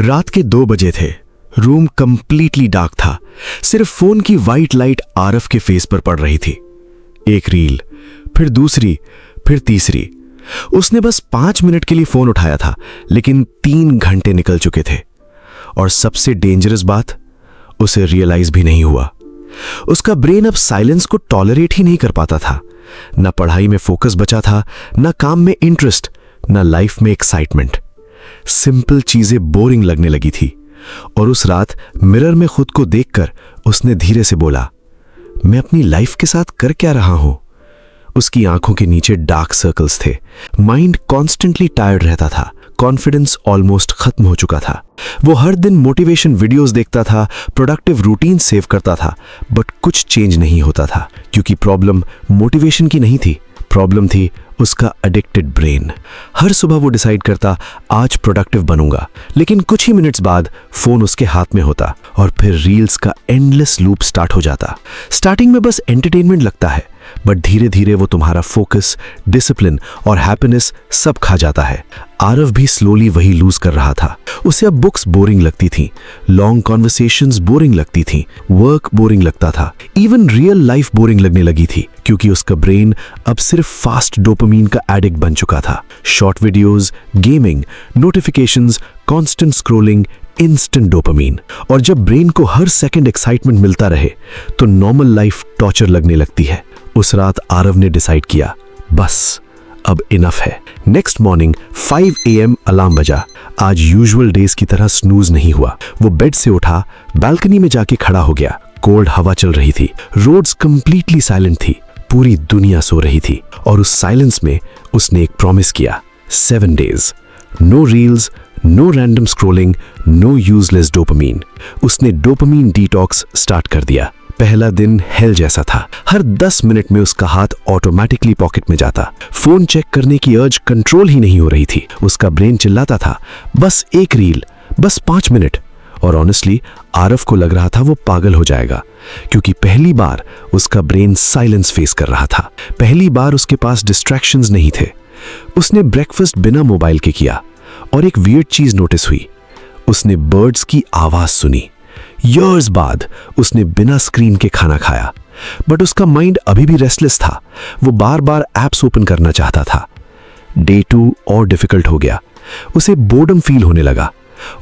रात के 2 बजे थे। रूम कंप्लीटली डार्क था। सिर्फ फोन की वाइट लाइट आरव के फेस पर पड़ रही थी। एक रील, फिर दूसरी, फिर तीसरी। उसने बस 5 मिनट के लिए फोन उठाया था, लेकिन 3 घंटे निकल चुके थे। और सबसे डेंजरस बात, उसे रियलाइज भी नहीं हुआ। उसका ब्रेन अब साइलेंस को टॉलरेट ही नहीं कर पाता था। न पढ़ाई में फोकस बचा था, न काम में इंटरेस्ट, न लाइफ में एक्साइटमेंट। सिंपल चीजें बोरिंग लगने लगी थी। और उस रात मिरर में खुद को देखकर उसने धीरे से बोला, मैं अपनी लाइफ के साथ कर क्या रहा हूं? उसकी आंखों के नीचे डार्क सर्कल्स थे। माइंड कॉन्स्टेंटली टायर्ड रहता था। कॉन्फिडेंस ऑलमोस्ट खत्म हो चुका था। वो हर दिन मोटिवेशन वीडियोस देखता था, प्रोडक्टिव रूटीन सेव करता था, बट कुछ चेंज नहीं होता था। क्योंकि प्रॉब्लम मोटिवेशन की नहीं थी, प्रॉब्लम थी उसका एडिक्टेड ब्रेन। हर सुबह वो डिसाइड करता, आज प्रोडक्टिव बनूंगा, लेकिन कुछ ही मिनट्स बाद फोन उसके हाथ में होता और फिर रील्स का एंडलेस लूप स्टार्ट हो जाता। स्टार्टिंग में बस एंटरटेनमेंट लगता है, बट धीरे धीरे वो तुम्हारा फोकस, डिसिप्लिन और हैप्पीनेस सब खा जाता है। आरव भी स्लोली वही लूज कर रहा था। उसे अब बुक्स बोरिंग लगती थी, लॉन्ग कॉन्वर्सेशंस बोरिंग लगती थी, वर्क बोरिंग लगता था, इवन रियल लाइफ बोरिंग लगने लगी थी। क्योंकि उसका ब्रेन अब सिर्फ फास्ट डोपामीन का एडिक्ट बन चुका था। Short videos, gaming, notifications, constant scrolling, instant dopamine. और जब ब्रेन को हर सेकंड एक्साइटमेंट मिलता रहे तो नॉर्मल लाइफ टॉर्चर लगने लगती है। उस रात आरव ने डिसाइड किया, बस अब इनफ है। नेक्स्ट मॉर्निंग 5 AM अलार्म बजा। आज यूजुअल डेज की तरह स्नूज नहीं हुआ। वो बेड से उठा, बालकनी में जाके खड़ा हो गया। कोल्ड हवा चल रही थी, रोड्स कंप्लीटली साइलेंट थी, पूरी दुनिया सो रही थी। और उस साइलेंस में उसने एक प्रॉमिस किया, 7 days, no reels, no random scrolling, no useless dopamine. उसने डोपामीन डिटॉक्स स्टार्ट कर दिया। पहला दिन हेल जैसा था। हर 10 मिनट में उसका हाथ ऑटोमेटिकली पॉकेट में जाता। फोन चेक करने की अर्ज कंट्रोल ही नहीं हो रही थी। उसका ब्रेन चिल्लाता था, बस एक रील, बस 5 मिनट। और ऑनेस्टली आरव को लग रहा था वो पागल हो जाएगा। क्योंकि पहली बार उसका ब्रेन साइलेंस फेस कर रहा था। पहली बार उसके पास डिस्ट्रैक्शंस नहीं थे। उसने ब्रेकफास्ट बिना मोबाइल के किया और एक वियर्ड चीज नोटिस हुई। उसने बर्ड्स की आवाज सुनी। ईयर्स बाद उसने बिना स्क्रीन के खाना खाया, बट उसका माइंड अभी भी रेस्टलेस था। वो बार बार ऐप्स ओपन करना चाहता था। डे 2 और डिफिकल्ट हो गया। उसे बोर्डम फील होने लगा।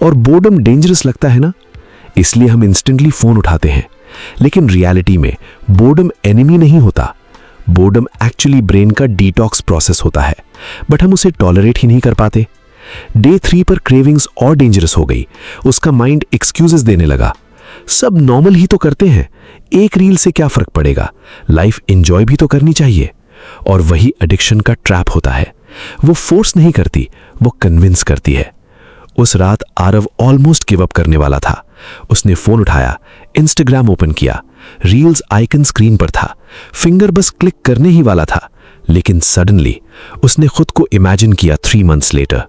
और बोर्डम डेंजरस लगता है ना, इसलिए हम इंस्टेंटली फोन उठाते हैं। लेकिन रियलिटी में बोर्डम एनिमी नहीं होता। बोर्डम एक्चुअली ब्रेन का डिटॉक्स प्रोसेस होता है, बट हम उसे टॉलरेट ही नहीं कर पाते। डे 3 पर क्रेविंग्स और डेंजरस हो गई। उसका माइंड एक्सक्यूजेस देने लगा। सब नॉर्मल ही तो करते हैं, एक रील से क्या फर्क पड़ेगा, लाइफ एंजॉय भी तो करनी चाहिए। और वही एडिक्शन का ट्रैप होता है। वो फोर्स नहीं करती, वो कन्विंस करती है। उस रात आरव ऑलमोस्ट गिव अप करने वाला था। उसने फोन उठाया, इंस्टाग्राम ओपन किया। रील्स आइकन स्क्रीन पर था। फिंगर बस क्लिक करने ही वाला था, लेकिन सडनली उसने खुद को इमेजिन किया 3 months later.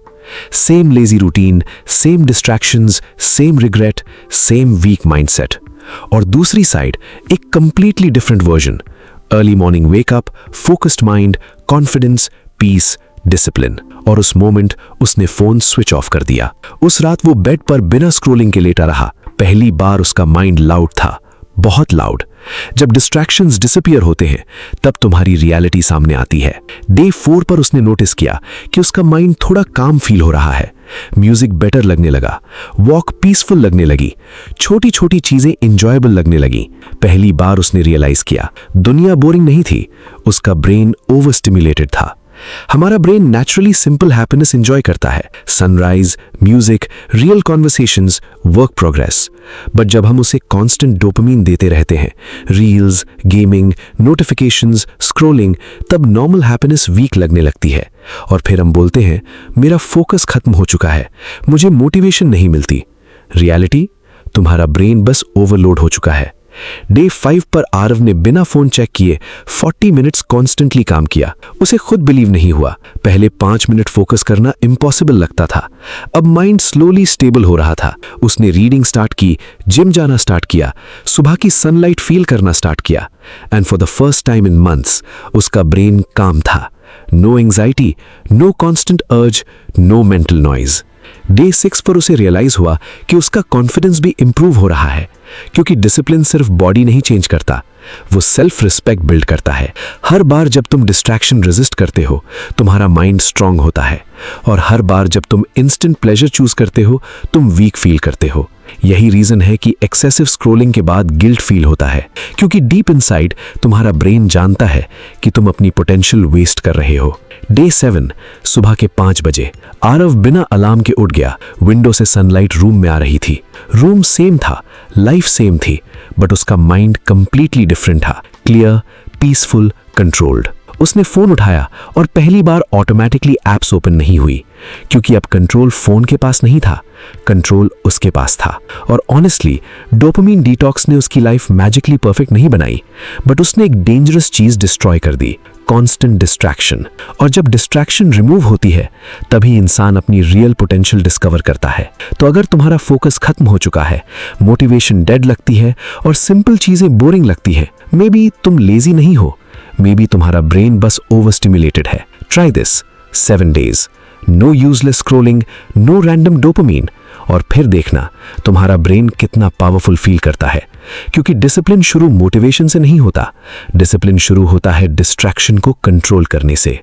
Same lazy routine, same distractions, same regret, same weak mindset. और दूसरी साइड एक completely different version. Early morning wake up, focused mind, confidence, peace, discipline. और उस मोमेंट उसने फोन स्विच ऑफ कर दिया। उस रात वो बेड पर बिना स्क्रॉलिंग के लेटा रहा। पहली बार उसका माइंड लाउड था, बहुत लाउड। जब डिस्ट्रैक्शंस डिसअपीयर होते हैं तब तुम्हारी रियलिटी सामने आती है। डे 4 पर उसने नोटिस किया कि उसका माइंड थोड़ा काम फील हो रहा है। म्यूजिक बेटर लगने लगा, वॉक पीसफुल लगने लगी, छोटी छोटी चीजें इंजॉयबल लगने लगी। पहली बार उसने रियलाइज किया दुनिया बोरिंग नहीं थी, उसका ब्रेन ओवर स्टिमुलेटेड था। हमारा brain naturally simple happiness enjoy करता है, sunrise, music, real conversations, work progress. But जब हम उसे कांस्टेंट डोपामीन देते रहते हैं, रील्स, गेमिंग, नोटिफिकेशंस, स्क्रॉलिंग, तब नॉर्मल हैप्पीनेस वीक लगने लगती है। और फिर हम बोलते हैं, मेरा फोकस खत्म हो चुका है, मुझे मोटिवेशन नहीं मिलती। रियलिटी, तुम्हारा ब्रेन बस ओवरलोड हो चुका है। डे 5 पर आरव ने बिना फोन चेक किए 40 मिनट्स कॉन्स्टेंटली काम किया। उसे खुद बिलीव नहीं हुआ। पहले 5 मिनट फोकस करना इम्पॉसिबल लगता था। अब माइंड स्लोली स्टेबल हो रहा था। उसने रीडिंग स्टार्ट की, जिम जाना स्टार्ट किया, सुबह की सनलाइट फील करना स्टार्ट किया। And for the first time in months उसका ब्रेन काम था। नो एंजाइटी, नो कॉन्स्टेंट अर्ज, नो मेंटल नॉइज। डे 6 पर उसे रियलाइज हुआ कि उसका कॉन्फिडेंस भी इंप्रूव हो रहा है, क्योंकि डिसिप्लिन सिर्फ बॉडी नहीं चेंज करता, वो सेल्फ रिस्पेक्ट बिल्ड करता है। हर बार जब तुम डिस्ट्रैक्शन रेजिस्ट करते हो, तुम्हारा माइंड स्ट्रांग होता है, और हर बार जब तुम इंस्टेंट प्लेजर चूज करते हो, तुम वीक फील करते हो। यही रीजन है कि एक्सेसिव स्क्रोलिंग के बाद गिल्ट फील होता है, क्योंकि डीप इनसाइड तुम्हारा ब्रेन जानता है कि तुम अपनी पोटेंशियल वेस्ट कर रहे हो। डे 7 सुबह के 5 बजे आरव बिना अलार्म के उठ गया। विंडो से सनलाइट रूम में आ रही थी। रूम सेम था, लाइफ सेम थी, बट उसका माइंड कंप्लीटली डिफरेंट था। Clear, peaceful, controlled. उसने फोन उठाया और पहली बार ऑटोमेटिकली एप्स ओपन नहीं हुई, क्योंकि अब कंट्रोल फोन के पास नहीं था, कंट्रोल उसके पास था। और ऑनेस्टली डोपामिन डिटॉक्स ने उसकी लाइफ मैजिकली परफेक्ट नहीं बनाई, बट उसने एक डेंजरस चीज डिस्ट्रॉय कर दी, कांस्टेंट डिस्ट्रैक्शन। और जब डिस्ट्रैक्शन रिमूव होती है, तभी इंसान अपनी रियल पोटेंशियल डिस्कवर करता है। तो अगर तुम्हारा फोकस खत्म हो चुका है, मोटिवेशन डेड लगती है और सिंपल चीजें बोरिंग लगती हैं, मे बी तुम लेजी नहीं हो, मे बी तुम्हारा ब्रेन बस ओवर स्टिमुलेटेड है। Try this 7 days, no useless scrolling, no random dopamine, और फिर देखना तुम्हारा ब्रेन कितना पावरफुल फील करता है। क्योंकि डिसिप्लिन शुरू मोटिवेशन से नहीं होता, डिसिप्लिन शुरू होता है डिस्ट्रैक्शन को कंट्रोल करने से।